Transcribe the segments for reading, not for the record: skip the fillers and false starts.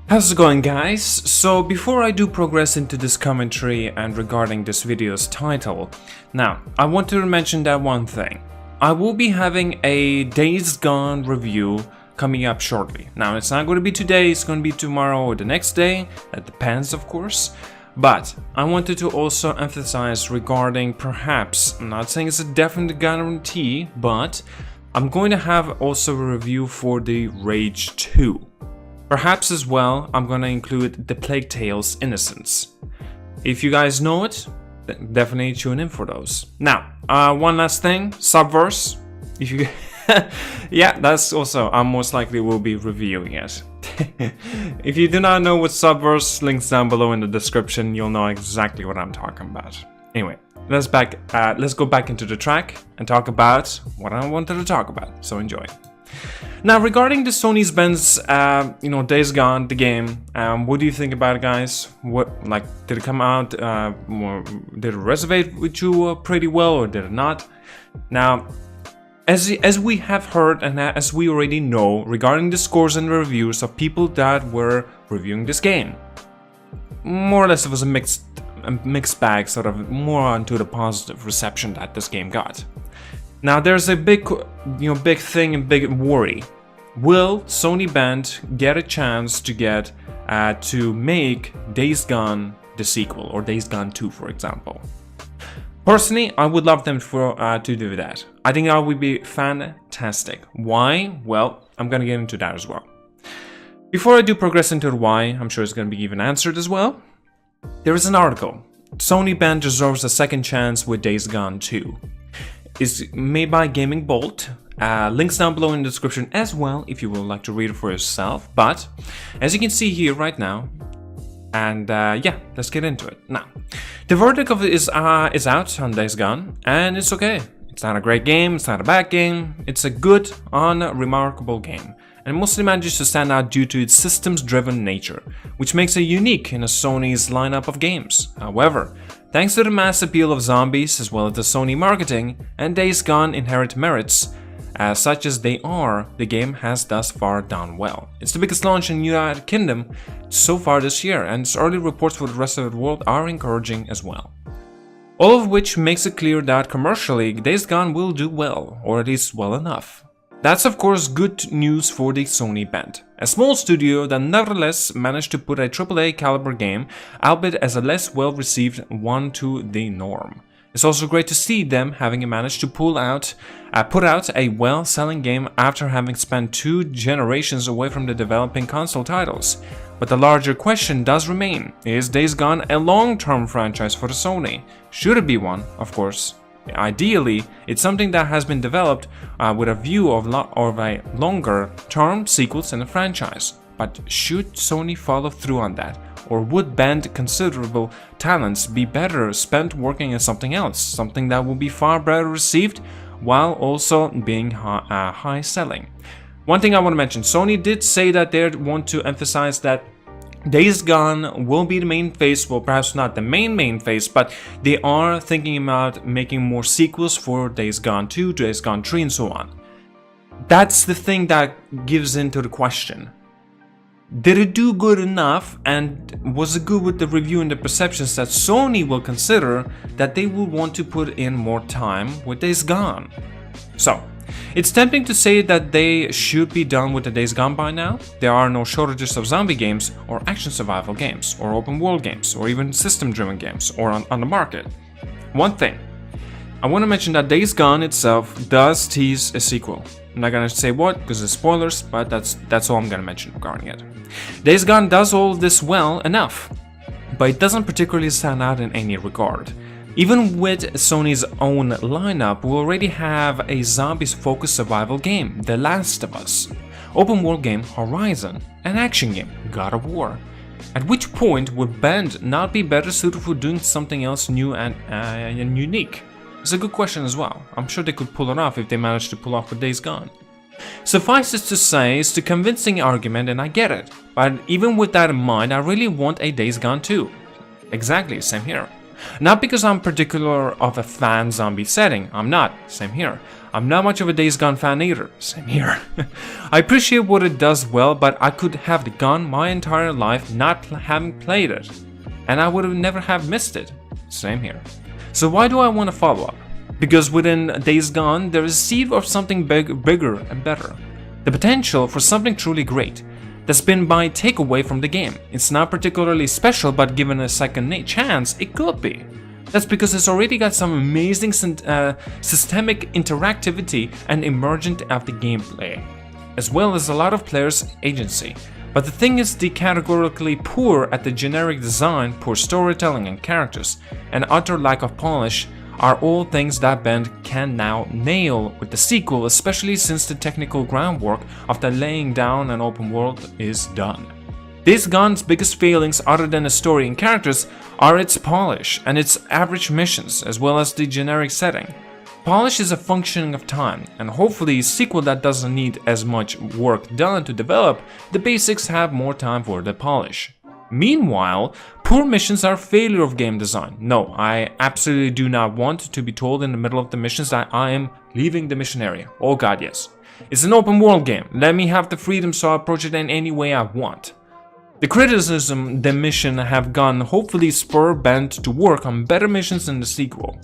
How's it going, guys? So before I do progress into this commentary and regarding this video's title, now I want to mention that one thing. I will be having a Days Gone review coming up shortly. Now it's not going to be today, it's going to be tomorrow or the next day, that depends of course. But I wanted to also emphasize regarding perhaps, I'm not saying it's a definite guarantee, but I'm going to have also a review for the Rage 2. Perhaps as well, I'm gonna include the Plague Tale's Innocence. If you guys know it, then definitely tune in for those. Now, one last thing, Subverse. If you, yeah, that's also, I most likely will be reviewing it. If you do not know what Subverse, links down below in the description, you'll know exactly what I'm talking about. Anyway, let's go back into the track and talk about what I wanted to talk about. So enjoy. Now, regarding the Sony's Benz, Days Gone, the game, what do you think about it, guys? What, like, did it come out, did it resonate with you pretty well, or did it not? Now, as we have heard and as we already know, regarding the scores and reviews of people that were reviewing this game, more or less it was a mixed bag, sort of more onto the positive reception that this game got. Now there's a big thing and big worry. Will Sony Band get a chance to get to make Days Gone the sequel, or Days Gone 2, for example? Personally, I would love them to do that. I think that would be fantastic. Why? Well, I'm gonna get into that as well. Before I do progress into the why, I'm sure it's gonna be even answered as well. There is an article. Sony Band deserves a second chance with Days Gone 2. It's made by Gaming Bolt. Links down below in the description as well if you would like to read it for yourself. But as you can see here right now, and yeah, let's get into it. Now, the verdict of it is out on Days Gone, and it's okay. It's not a great game, it's not a bad game, it's a good, unremarkable game, and mostly manages to stand out due to its systems-driven nature, which makes it unique in a Sony's lineup of games. However, thanks to the mass appeal of zombies as well as the Sony marketing, and Days Gone inherent merits, such as they are, the game has thus far done well. It's the biggest launch in the United Kingdom so far this year, and its early reports for the rest of the world are encouraging as well. All of which makes it clear that commercially, Days Gone will do well, or at least well enough. That's of course good news for the Sony Band, a small studio that nevertheless managed to put a AAA caliber game, albeit as a less well received one, to the norm. It's also great to see them having managed to put out a well-selling game after having spent 2 generations away from the developing console titles. But the larger question does remain, is Days Gone a long-term franchise for the Sony? Should it be one, of course? Ideally, it's something that has been developed with a view of a longer-term sequels in the franchise. But should Sony follow through on that? Or would Band considerable talents be better spent working on something else? Something that will be far better received while also being high selling. One thing I want to mention, Sony did say that they want to emphasize that Days Gone will be the main phase, well perhaps not the main phase, but they are thinking about making more sequels for Days Gone 2, Days Gone 3 and so on. That's the thing that gives into the question. Did it do good enough, and was it good with the review and the perceptions that Sony will consider that they will want to put in more time with Days Gone? So, it's tempting to say that they should be done with the Days Gone by now. There are no shortages of zombie games, or action survival games, or open world games, or even system-driven games or on the market. One thing, I want to mention that Days Gone itself does tease a sequel. I'm not gonna say what, because it's spoilers, but that's all I'm gonna mention regarding it. Days Gone does all this well enough, but it doesn't particularly stand out in any regard. Even with Sony's own lineup, we already have a zombies-focused survival game, The Last of Us, open world game Horizon, an action game, God of War. At which point would Band not be better suited for doing something else new and unique? It's a good question as well. I'm sure they could pull it off if they managed to pull off with Days Gone. Suffice it to say, it's a convincing argument and I get it, but even with that in mind, I really want a Days Gone 2. Exactly, same here. Not because I'm particular of a fan zombie setting, I'm not, same here. I'm not much of a Days Gone fan either, same here. I appreciate what it does well, but I could have gone my entire life not having played it, and I would have never have missed it, same here. So why do I want to follow up? Because within Days Gone, there is a seed of something bigger and better. The potential for something truly great. That's been my takeaway from the game. It's not particularly special, but given a second chance, it could be. That's because it's already got some amazing systemic interactivity and emergent of the gameplay, as well as a lot of players' agency. But the thing is, the categorically poor at the generic design, poor storytelling and characters, and utter lack of polish are all things that Bend can now nail with the sequel, especially since the technical groundwork of the laying down an open world is done. Days Gone's biggest failings, other than the story and characters, are its polish and its average missions, as well as the generic setting. Polish is a function of time, and hopefully a sequel that doesn't need as much work done to develop, the basics have more time for the polish. Meanwhile, poor missions are a failure of game design. No, I absolutely do not want to be told in the middle of the missions that I am leaving the mission area. Oh god, yes. It's an open world game. Let me have the freedom so I approach it in any way I want. The criticism the mission have gone hopefully spur Bend to work on better missions in the sequel.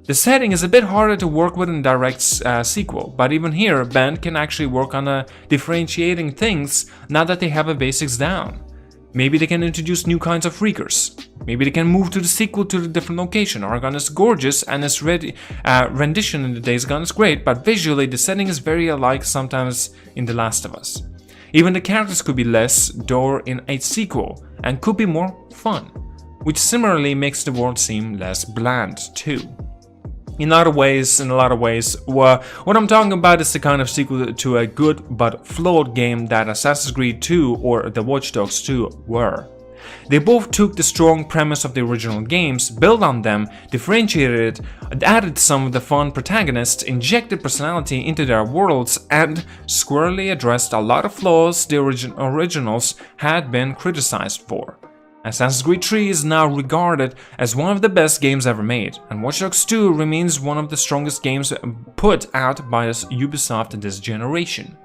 The setting is a bit harder to work with in direct sequel, but even here, Bend can actually work on differentiating things now that they have the basics down. Maybe they can introduce new kinds of freakers. Maybe they can move to the sequel to a different location. Argon is gorgeous and its rendition in the Days Gone is great, but visually the setting is very alike sometimes in The Last of Us. Even the characters could be less door in a sequel and could be more fun, which similarly makes the world seem less bland too. In a lot of ways, what I'm talking about is the kind of sequel to a good but flawed game that Assassin's Creed 2 or the Watch Dogs 2 were. They both took the strong premise of the original games, built on them, differentiated it, added some of the fun protagonists, injected personality into their worlds, and squarely addressed a lot of flaws the originals had been criticized for. Assassin's Creed 3 is now regarded as one of the best games ever made, and Watch Dogs 2 remains one of the strongest games put out by Ubisoft this generation.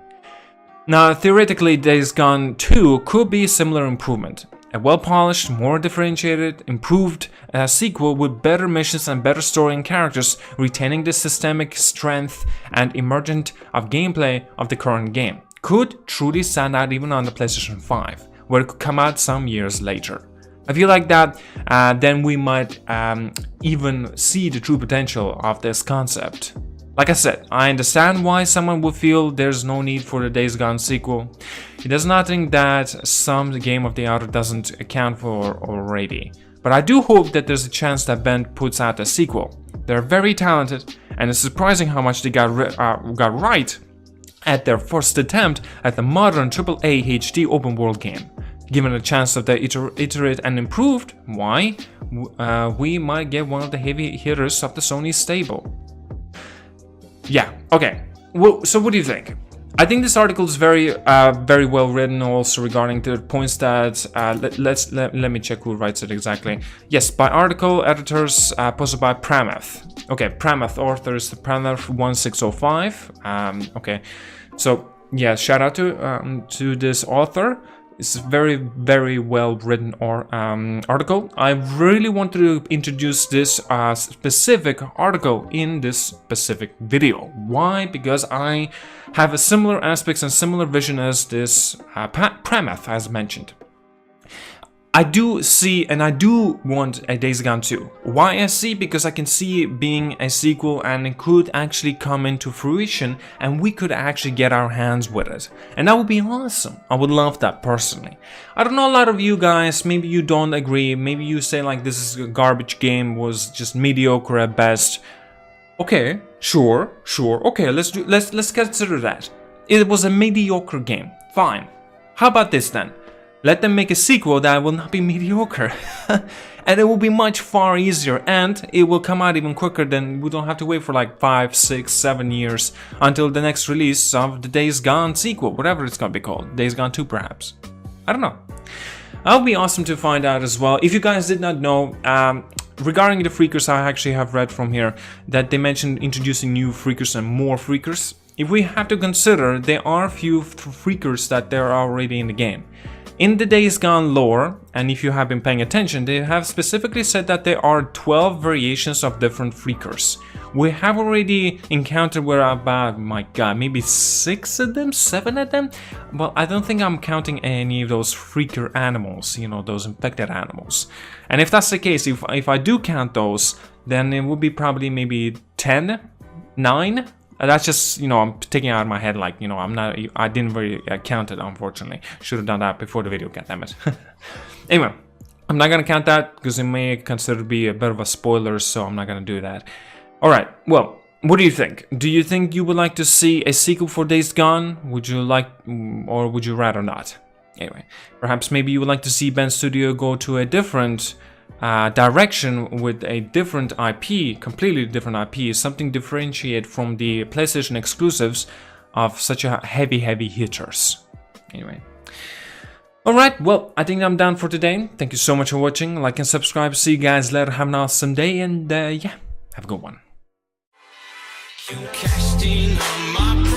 Now, theoretically, Days Gone 2 could be a similar improvement. A well-polished, more differentiated, improved sequel with better missions and better story and characters, retaining the systemic strength and emergent of gameplay of the current game, could truly stand out even on the PlayStation 5, where it could come out some years later. I feel like that then we might even see the true potential of this concept. Like I said, I understand why someone would feel there's no need for the Days Gone sequel. It does nothing that some game of the other doesn't account for already. But I do hope that there's a chance that Bend puts out a sequel. They're very talented, and it's surprising how much they got right at their first attempt at the modern AAA HD open world game. Given a chance that they iterate and improved, why? We might get one of the heavy hitters of the Sony stable. Yeah, okay. Well, so what do you think? I think this article is very well written also regarding the points that, let me check who writes it exactly. Yes, by article editors posted by Pramath. Okay, Pramath author is the Pramath1605. Okay, so yeah, shout out to this author. It's a very well written article. I really want to introduce this specific article in this specific video. Why? Because I have a similar aspects and similar vision as this Pramath as mentioned. I do see and I do want a Days Gone 2. Why I see? Because I can see it being a sequel and it could actually come into fruition and we could actually get our hands with it. And that would be awesome. I would love that personally. I don't know, a lot of you guys, maybe you don't agree, maybe you say like this is a garbage game, was just mediocre at best. Okay, sure, okay, let's consider that. It was a mediocre game, fine. How about this then? Let them make a sequel that will not be mediocre. And it will be much far easier and it will come out even quicker than we don't have to wait for like 5, 6, 7 years until the next release of the Days Gone sequel, whatever it's gonna be called. Days Gone 2 perhaps. I don't know. That would be awesome to find out as well. If you guys did not know, regarding the freakers, I actually have read from here that they mentioned introducing new freakers and more freakers. If we have to consider, there are a few freakers that they're already in the game. In the Days Gone lore, and if you have been paying attention, they have specifically said that there are 12 variations of different freakers. We have already encountered where about, my god, maybe 6 of them, 7 of them? Well, I don't think I'm counting any of those freaker animals, you know, those infected animals. And if that's the case, if I do count those, then it would be probably maybe 10, 9? That's just, you know, I'm taking it out of my head, like, you know, I didn't really count it, unfortunately. Should have done that before the video, goddammit. Anyway, I'm not gonna count that because it may consider to be a bit of a spoiler, so I'm not gonna do that. Alright, well, what do you think? Do you think you would like to see a sequel for Days Gone? Would you like, or would you rather not? Anyway, perhaps maybe you would like to see Bend Studio go to a different direction with a different IP, completely different IP, something differentiate from the PlayStation exclusives of such a heavy hitters. Anyway. Alright, well, I think I'm done for today. Thank you so much for watching. Like and subscribe. See you guys later. Have an awesome day, and yeah, have a good one. You cashed in on my